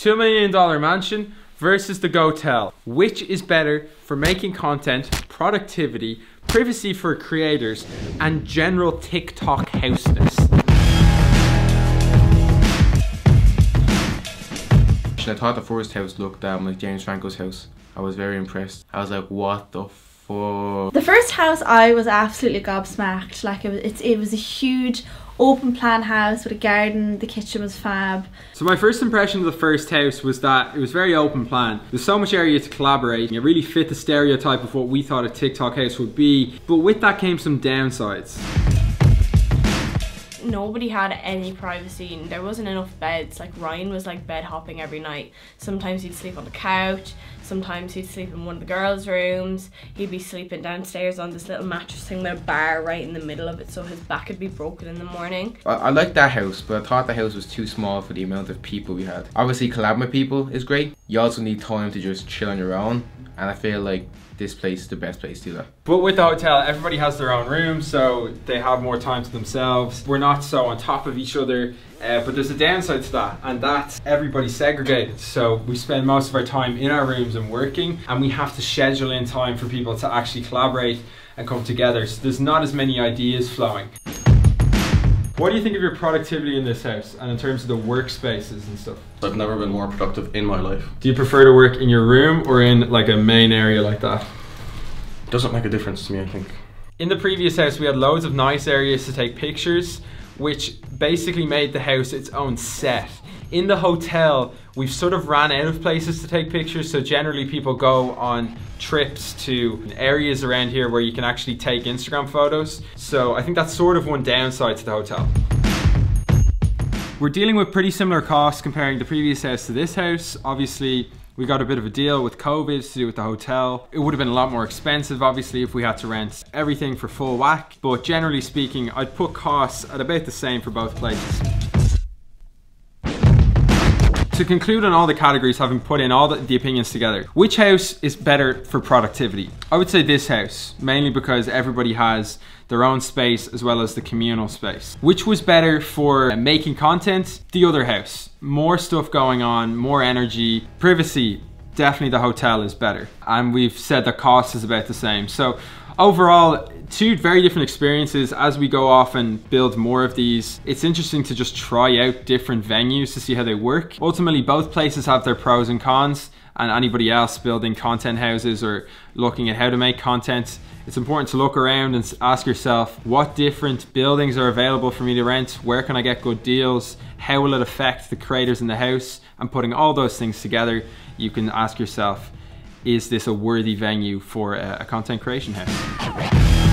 $2 million mansion versus the Gotel. Which is better for making content, productivity, privacy for creators, and general TikTok houseness? I thought the first house looked like James Franco's house. I was very impressed. I was like, what the fuck? The first house, I was absolutely gobsmacked. Like it was a huge open plan house with a garden. The kitchen was fab. So my first impression of the first house was that it was very open plan. There's so much area to collaborate. It really fit the stereotype of what we thought a TikTok house would be. But with that came some downsides. Nobody had any privacy and there wasn't enough beds. Like Ryan was like bed hopping every night. Sometimes he'd sleep on the couch, sometimes he'd sleep in one of the girls' rooms, he'd be sleeping downstairs on this little mattress thing with a bar right in the middle of it so his back would be broken in the morning. I liked that house, but I thought the house was too small for the amount of people we had. Obviously collabing with people is great. You also need time to just chill on your own, and I feel like this place is the best place to do that. But with the hotel, everybody has their own room, so they have more time to themselves. We're not so on top of each other, but there's a downside to that, and that's everybody's segregated. So we spend most of our time in our rooms and working, and we have to schedule in time for people to actually collaborate and come together. So there's not as many ideas flowing. What do you think of your productivity in this house and in terms of the workspaces and stuff? I've never been more productive in my life. Do you prefer to work in your room or in like a main area like that? Doesn't make a difference to me, I think. In the previous house we had loads of nice areas to take pictures, which basically made the house its own set. In the hotel, we've sort of ran out of places to take pictures, so generally people go on trips to areas around here where you can actually take Instagram photos. So I think that's sort of one downside to the hotel. We're dealing with pretty similar costs comparing the previous house to this house. Obviously, we got a bit of a deal with COVID to do with the hotel. It would have been a lot more expensive, obviously, if we had to rent everything for full whack. But generally speaking, I'd put costs at about the same for both places. To conclude on all the categories, having put in all the opinions together, which house is better for productivity? I would say this house, mainly because everybody has their own space as well as the communal space. Which was better for making content? The other house. More stuff going on, more energy, privacy. Definitely the hotel is better. And we've said the cost is about the same. So overall, two very different experiences. As we go off and build more of these, it's interesting to just try out different venues to see how they work. Ultimately, both places have their pros and cons, and anybody else building content houses or looking at how to make content, it's important to look around and ask yourself, what different buildings are available for me to rent? Where can I get good deals? How will it affect the creators in the house? And putting all those things together, you can ask yourself, is this a worthy venue for a content creation house?